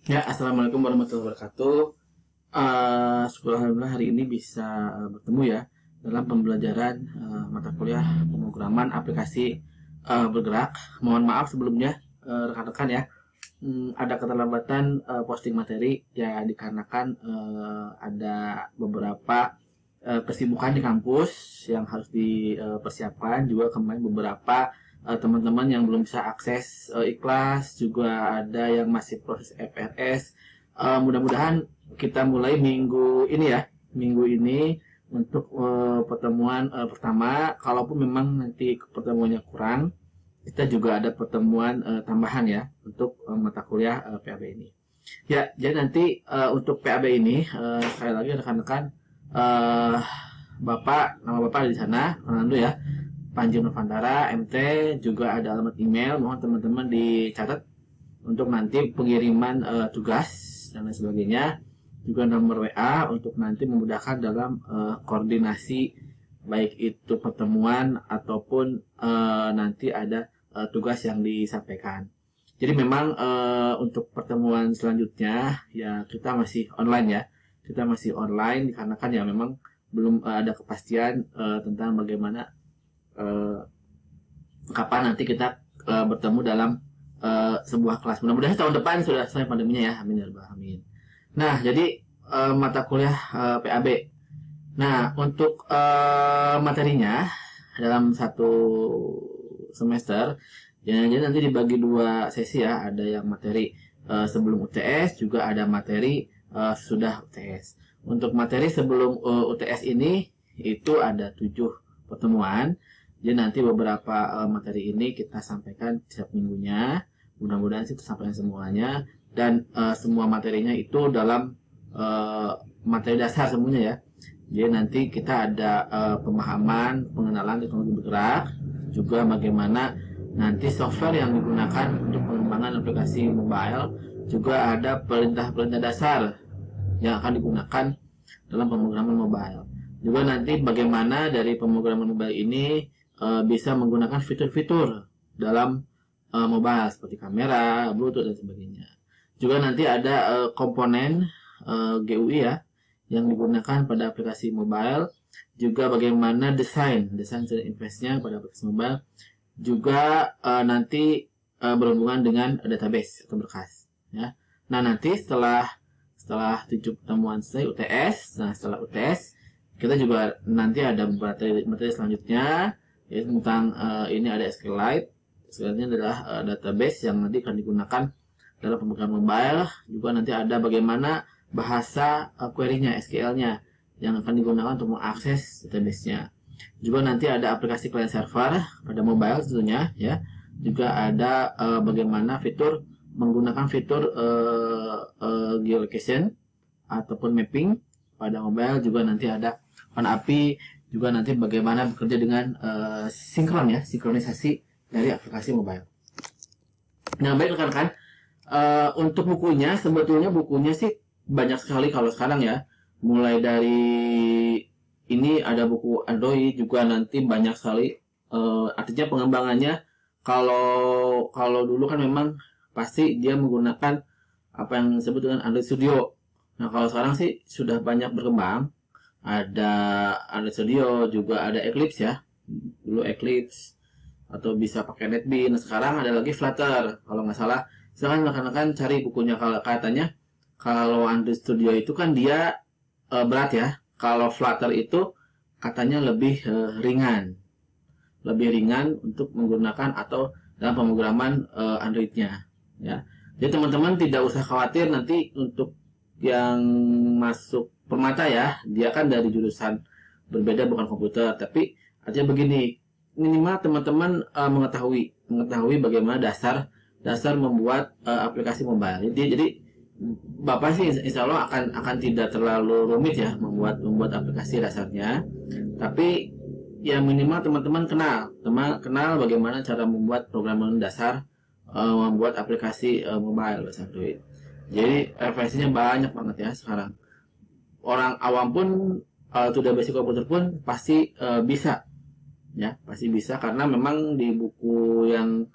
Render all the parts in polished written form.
Ya, assalamualaikum warahmatullahi wabarakatuh. Syukur alhamdulillah hari ini bisa bertemu ya dalam pembelajaran mata kuliah pemrograman aplikasi bergerak. Mohon maaf sebelumnya rekan-rekan ya, ada keterlambatan posting materi ya dikarenakan ada beberapa kesibukan di kampus yang harus dipersiapkan, juga kemarin beberapa teman-teman yang belum bisa akses ikhlas, juga ada yang masih proses FRS. Mudah-mudahan kita mulai minggu ini ya, minggu ini untuk pertemuan pertama. Kalaupun memang nanti pertemuannya kurang, kita juga ada pertemuan tambahan ya untuk mata kuliah PAB ini. Ya, jadi nanti untuk PAB ini sekali lagi rekan-rekan, uh, nama Bapak ada di sana, Fernando ya. Panji Nurfantara, MT, juga ada alamat email, mohon teman-teman dicatat untuk nanti pengiriman tugas dan lain sebagainya. Juga nomor WA untuk nanti memudahkan dalam koordinasi baik itu pertemuan ataupun nanti ada tugas yang disampaikan. Jadi memang untuk pertemuan selanjutnya ya kita masih online ya. Kita masih online dikarenakan ya memang belum ada kepastian tentang bagaimana kapan nanti kita bertemu dalam sebuah kelas. Mudah-mudahan tahun depan sudah selesai pandeminya ya. Amin ya rabbal alamin. Nah, jadi mata kuliah PAB. Nah, untuk materinya dalam satu semester, jadi nanti dibagi dua sesi ya. Ada yang materi sebelum UTS, juga ada materi sudah UTS. Untuk materi sebelum UTS ini itu ada 7 pertemuan. Jadi nanti beberapa materi ini kita sampaikan setiap minggunya. Mudah-mudahan sih tersampaikan semuanya, dan semua materinya itu dalam materi dasar semuanya ya. Jadi nanti kita ada pemahaman, pengenalan teknologi bergerak, juga bagaimana nanti software yang digunakan untuk pengembangan aplikasi mobile, juga ada perintah-perintah dasar yang akan digunakan dalam pemrograman mobile. Juga nanti bagaimana dari pemrograman mobile ini bisa menggunakan fitur-fitur dalam mobile seperti kamera, Bluetooth dan sebagainya. Juga nanti ada komponen GUI ya yang digunakan pada aplikasi mobile. Juga bagaimana desain interface-nya pada aplikasi mobile. Juga nanti berhubungan dengan database atau berkas ya. Nah, nanti setelah 7 pertemuan selesai UTS, nah setelah UTS kita juga nanti ada materi selanjutnya yaitu tentang ini ada SQLite. SQLite adalah database yang nanti akan digunakan dalam pemrograman mobile. Juga nanti ada bagaimana bahasa query-nya, SQL-nya yang akan digunakan untuk mengakses database-nya. Juga nanti ada aplikasi client server pada mobile tentunya ya. Juga ada bagaimana menggunakan fitur geolocation ataupun mapping pada mobile. Juga nanti ada API, juga nanti bagaimana bekerja dengan sinkronisasi dari aplikasi mobile. Nah, baik rekan-rekan, untuk bukunya sebetulnya bukunya sih banyak sekali kalau sekarang ya. Mulai dari ini ada buku Android, juga nanti banyak sekali artinya pengembangannya. Kalau dulu kan memang pasti dia menggunakan apa yang disebut dengan Android Studio. Nah, kalau sekarang sih sudah banyak berkembang. Ada Android Studio, juga ada Eclipse ya. Dulu Eclipse, atau bisa pakai NetBeans. Sekarang ada lagi Flutter kalau nggak salah. Silakan rekan-rekan cari bukunya. Kalau katanya kalau Android Studio itu kan dia berat ya. Kalau Flutter itu katanya lebih ringan untuk menggunakan atau dalam pemrograman Android-nya ya. Jadi teman-teman tidak usah khawatir nanti untuk yang masuk permata ya, dia kan dari jurusan berbeda bukan komputer, tapi artinya begini, minimal teman-teman mengetahui bagaimana dasar membuat aplikasi mobile. Jadi Bapak sih insya Allah akan tidak terlalu rumit ya membuat aplikasi dasarnya, tapi ya minimal teman-teman kenal bagaimana cara membuat programan dasar membuat aplikasi mobile bahasa Android. Jadi referensinya banyak banget ya sekarang. Orang awam pun sudah basic komputer pun pasti bisa ya, pasti bisa karena memang di buku yang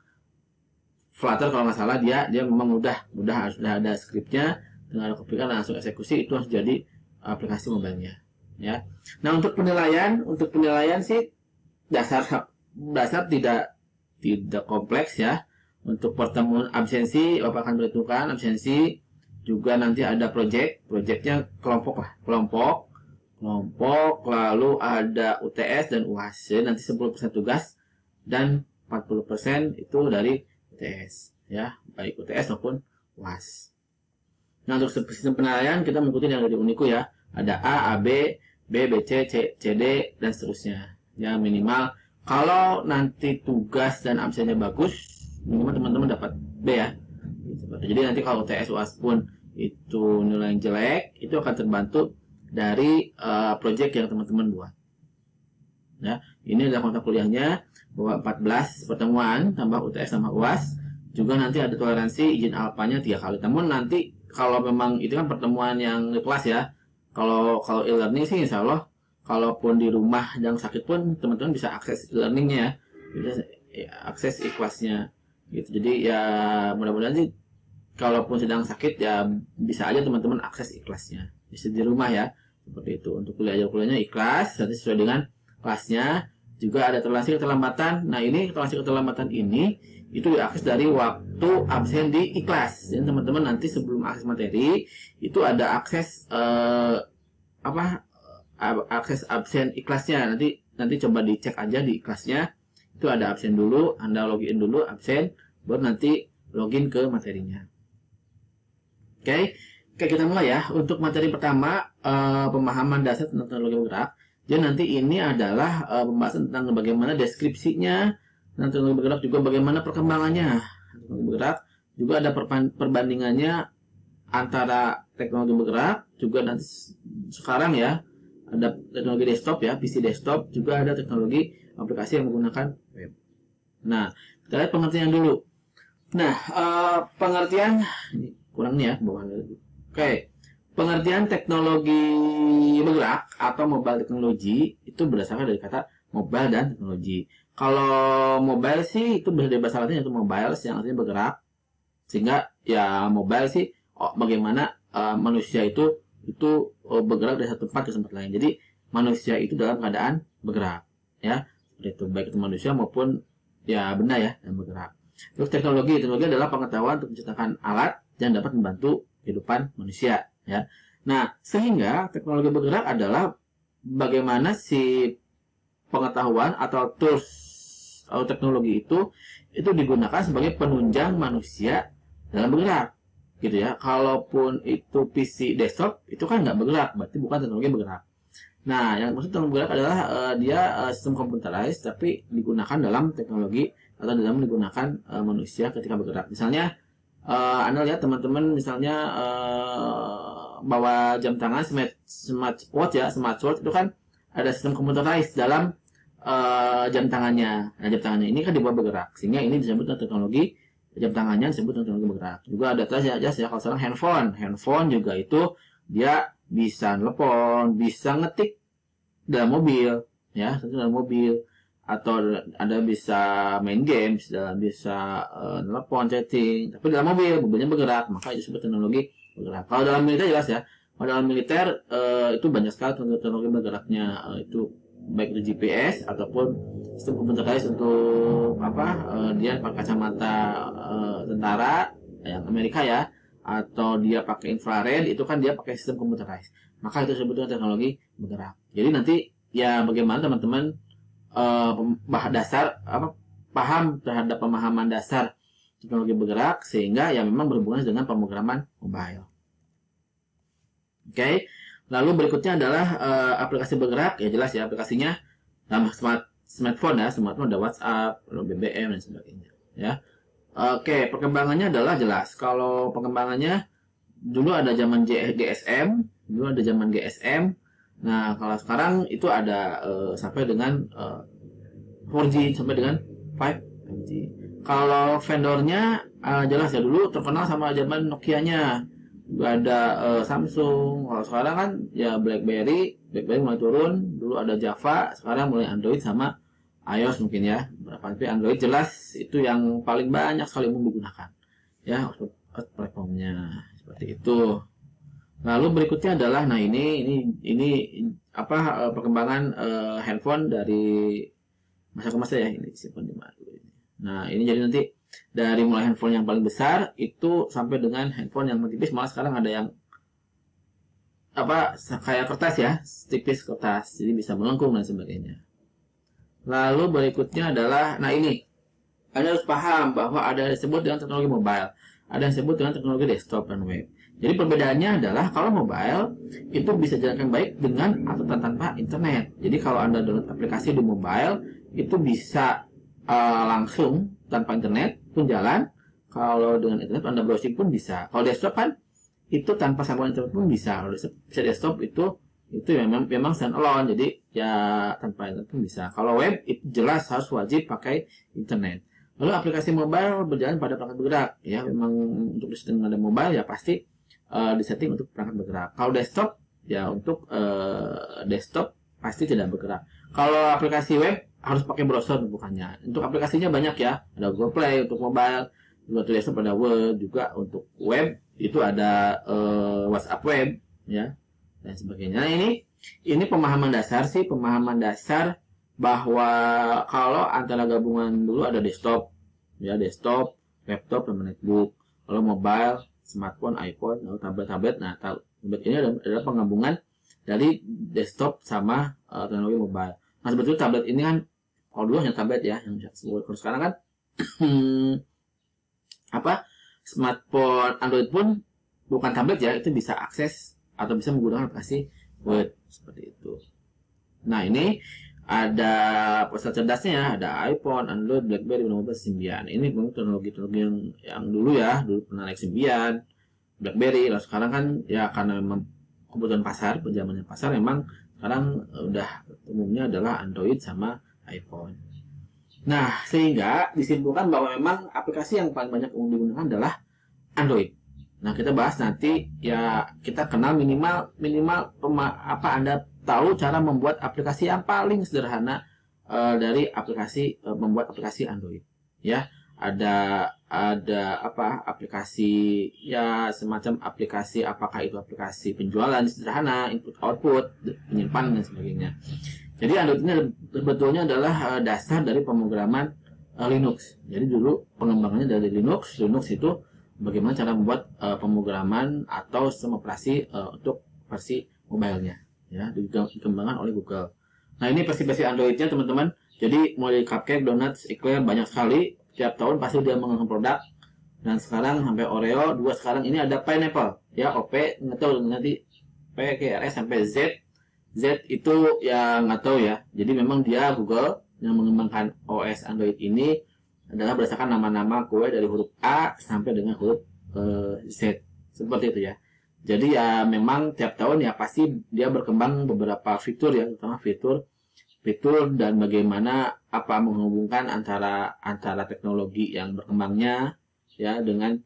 Flutter kalau nggak salah dia memang mudah harus sudah ada skripnya, tinggal kopikan langsung eksekusi, itu harus jadi aplikasi mobilenya ya. Nah untuk penilaian sih dasar tidak kompleks ya. Untuk pertemuan absensi Bapak akan perhitungkan absensi, juga nanti ada projectnya kelompok, lalu ada UTS dan UAS. Jadi nanti 10% tugas dan 40% itu dari UTS ya, baik UTS maupun UAS. Nah untuk sistem penilaian kita mengikuti yang dari Uniku ya, ada A, B, B, C, C, D dan seterusnya ya. Minimal kalau nanti tugas dan absennya bagus, minimal teman-teman dapat B ya. Jadi nanti kalau UTS UAS pun itu nilai yang jelek, itu akan terbantu dari project yang teman-teman buat ya. Ini adalah mata kuliahnya bahwa 14 pertemuan tambah UTS sama UAS, juga nanti ada toleransi izin alpanya 3 kali. Namun nanti kalau memang itu kan pertemuan yang di kelas ya, kalau e-learning sih insya Allah kalaupun di rumah yang sakit pun teman-teman bisa akses e-learningnya ya, bisa akses e-kelasnya gitu. Jadi ya mudah-mudahan sih kalaupun sedang sakit ya bisa aja teman-teman akses e-kelasnya bisa di rumah ya, seperti itu. Untuk kuliahnya ikhlas nanti sesuai dengan kelasnya. Juga ada toleransi keterlambatan. Nah ini toleransi keterlambatan ini itu diakses dari waktu absen di ikhlas. Jadi teman-teman nanti sebelum akses materi itu ada akses akses absen ikhlasnya. Nanti coba dicek aja di ikhlasnya, itu ada absen dulu, Anda login dulu absen, baru nanti login ke materinya. Oke, kita mulai ya. Untuk materi pertama, pemahaman dasar tentang teknologi bergerak. Jadi nanti ini adalah pembahasan tentang bagaimana deskripsinya tentang teknologi bergerak, juga bagaimana perkembangannya teknologi bergerak, juga ada perbandingannya antara teknologi bergerak, juga nanti sekarang ya ada teknologi desktop ya, PC desktop, juga ada teknologi aplikasi yang menggunakan web. Nah, kita lihat pengertian dulu. Nah, pengertian ini kurang nih ya bawah. Oke. Pengertian teknologi bergerak atau mobile technology itu berdasarkan dari kata mobile dan teknologi. Kalau mobile sih itu dari bahasa Latin itu mobiles yang artinya bergerak. Sehingga ya mobile sih bagaimana manusia itu bergerak dari satu tempat ke tempat lain. Jadi manusia itu dalam keadaan bergerak ya. Seperti itu, baik itu manusia maupun ya benda ya yang bergerak. Terus teknologi adalah pengetahuan untuk menciptakan alat yang dapat membantu kehidupan manusia ya. Nah, sehingga teknologi bergerak adalah bagaimana si pengetahuan atau tools atau teknologi itu digunakan sebagai penunjang manusia dalam bergerak gitu ya. Kalaupun itu PC desktop itu kan nggak bergerak, berarti bukan teknologi bergerak. Nah, yang maksud teknologi bergerak adalah dia sistem computerized tapi digunakan dalam teknologi atau dalam digunakan manusia ketika bergerak. Misalnya Anda lihat teman-teman misalnya bawa jam tangan smartwatch itu kan ada sistem computerized dalam jam tangannya. Nah, jam tangannya ini kan dibuat bergerak, sehingga ini disebut teknologi jam tangannya disebut teknologi bergerak. Juga ada ya kalau sekarang handphone juga itu dia bisa telepon, bisa ngetik dalam mobil ya, dalam mobil, atau ada bisa main games, bisa telepon, chatting, tapi dalam mobilnya bergerak, maka itu disebut teknologi bergerak. Kalau dalam militer jelas ya, kalau dalam militer itu banyak sekali teknologi bergeraknya, itu baik itu GPS ataupun sistem computerized untuk dia pakai kacamata tentara yang Amerika ya, atau dia pakai infrared, itu kan dia pakai sistem computerized, maka itu disebut teknologi bergerak. Jadi nanti ya bagaimana teman-teman paham terhadap pemahaman dasar teknologi bergerak, sehingga ya memang berhubungan dengan pemrograman mobile. Oke. Lalu berikutnya adalah aplikasi bergerak, ya jelas ya aplikasinya dalam smartphone ya, smartphone ada WhatsApp, lalu BBM dan sebagainya ya. Oke, perkembangannya adalah jelas. Kalau perkembangannya dulu ada zaman GSM, dulu ada zaman GSM. Nah, kalau sekarang itu ada sampai dengan 4G sampai dengan 5G. Kalau vendornya jelas ya, dulu terkenal sama zaman Nokia-nya. Juga ada Samsung. Kalau sekarang kan ya BlackBerry mulai turun. Dulu ada Java, sekarang mulai Android sama iOS mungkin ya, tapi Android jelas itu yang paling banyak sekali umum digunakan ya platformnya seperti itu. Lalu berikutnya adalah nah ini apa perkembangan handphone dari masa ke masa ya, ini simpan di mana dulu ini. Nah ini jadi nanti dari mulai handphone yang paling besar itu sampai dengan handphone yang tipis, malah sekarang ada yang apa kayak kertas ya, tipis kertas, jadi bisa melengkung dan sebagainya. Lalu berikutnya adalah nah ini Anda harus paham bahwa ada yang disebut dengan teknologi mobile, ada yang disebut dengan teknologi desktop dan web. Jadi perbedaannya adalah kalau mobile itu bisa jalankan baik dengan atau tanpa internet. Jadi kalau Anda download aplikasi di mobile itu bisa langsung tanpa internet pun jalan. Kalau dengan internet Anda browsing pun bisa. Kalau desktop kan itu tanpa sambungan internet pun bisa. Kalau desktop itu memang stand alone, jadi ya tanpa internet pun bisa. Kalau web itu jelas harus wajib pakai internet. Lalu aplikasi mobile berjalan pada perangkat bergerak ya, memang untuk disetting ada mobile ya pasti disetting untuk perangkat bergerak. Kalau desktop ya untuk desktop pasti tidak bergerak. Kalau aplikasi web harus pakai browser bukannya. Untuk aplikasinya banyak ya, ada Google Play untuk mobile, juga untuk desktop ada Word, juga untuk web itu ada WhatsApp web ya dan sebagainya. Nah, ini pemahaman dasar bahwa kalau antara gabungan dulu ada desktop ya, desktop, laptop dan netbook. Kalau mobile, smartphone, iPhone, lalu tablet. Nah, tablet ini adalah penggabungan dari desktop sama teknologi mobile. Nah, sebetulnya tablet ini kan kalau dulu hanya tablet ya, yang kalau sekarang kan apa smartphone Android pun bukan tablet ya, itu bisa akses atau bisa menggunakan aplikasi Word seperti itu. Nah ini ada ponsel cerdasnya ya, ada iPhone, Android, BlackBerry, Windows, Symbian. Ini teknologi yang dulu ya, dulu pernah naik Symbian, BlackBerry. Lalu sekarang kan ya karena memang kebutuhan pasar, penjamannya pasar, memang sekarang udah umumnya adalah Android sama iPhone. Nah, sehingga disimpulkan bahwa memang aplikasi yang paling banyak digunakan adalah Android. Nah, kita bahas nanti ya, kita kenal minimal Anda tahu cara membuat aplikasi yang paling sederhana dari membuat aplikasi Android. Ya, ada aplikasi ya semacam aplikasi, apakah itu aplikasi penjualan sederhana, input output, penyimpanan dan sebagainya. Jadi Android ini sebetulnya adalah dasar dari pemrograman Linux. Jadi dulu pengembangannya dari Linux itu bagaimana cara membuat pemrograman atau sistem operasi untuk versi mobile-nya ya, dikembangkan oleh Google. Nah, ini versi-versi Android-nya teman-teman. Jadi mulai Cupcake, Donuts, Eclair banyak sekali. Tiap tahun pasti dia mengembangkan produk. Dan sekarang sampai Oreo, sekarang ini ada Pineapple ya, OP nggak tahu nanti P, Q, R, S sampai Z. Z itu ya nggak tahu ya. Jadi memang dia Google yang mengembangkan OS Android ini adalah berdasarkan nama-nama kue dari huruf A sampai dengan huruf Z. Seperti itu ya. Jadi ya memang tiap tahun ya pasti dia berkembang beberapa fitur ya, terutama fitur dan bagaimana menghubungkan antara teknologi yang berkembangnya ya dengan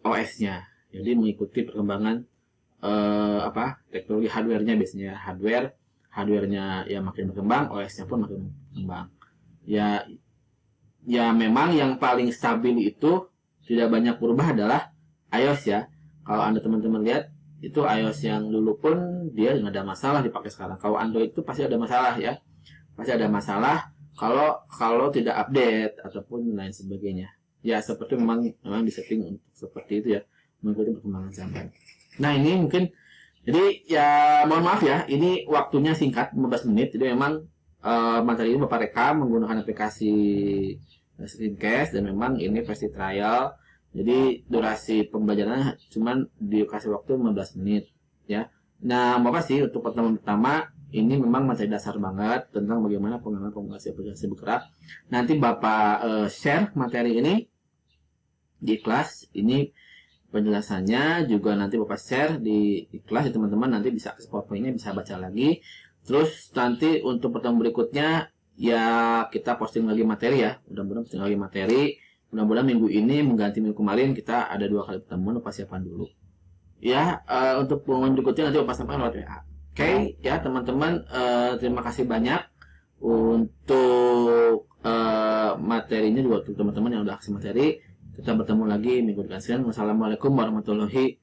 OS-nya. Jadi mengikuti perkembangan teknologi hardware-nya, biasanya hardware-nya ya makin berkembang, OS-nya pun makin berkembang. Ya memang yang paling stabil itu tidak banyak berubah adalah iOS ya. Kalau Anda teman-teman lihat itu iOS yang dulu pun dia nggak ada masalah dipakai sekarang. Kalau Android itu pasti ada masalah ya. Pasti ada masalah kalau tidak update ataupun lain sebagainya. Ya seperti memang disetting untuk seperti itu ya, mengikuti perkembangan zaman. Nah ini mungkin, jadi ya mohon maaf ya, ini waktunya singkat 15 menit, jadi memang materi ini Bapak rekam menggunakan aplikasi Screencast dan memang ini versi trial, jadi durasi pembelajarannya cuma dikasih waktu 15 menit ya. Nah Bapak sih untuk pertemuan pertama ini memang materi dasar banget tentang bagaimana pengembangan aplikasi bergerak. Nanti Bapak share materi ini di kelas ini, penjelasannya juga nanti Bapak share di kelas ya teman-teman, nanti bisa akses PowerPoint-nya, bisa baca lagi. Terus nanti untuk pertemuan berikutnya ya kita posting lagi materi ya, mudah-mudahan posting lagi materi. Mudah-mudahan minggu ini mengganti minggu kemarin, kita ada 2 kali pertemuan, Bapak siapkan dulu. Ya, untuk pertemuan berikutnya nanti Bapak sampaikan lewat WA. Oke, ya teman-teman, terima kasih banyak Untuk materinya juga untuk teman-teman yang udah kasih materi, kita bertemu lagi minggu depan. Wassalamualaikum warahmatullahi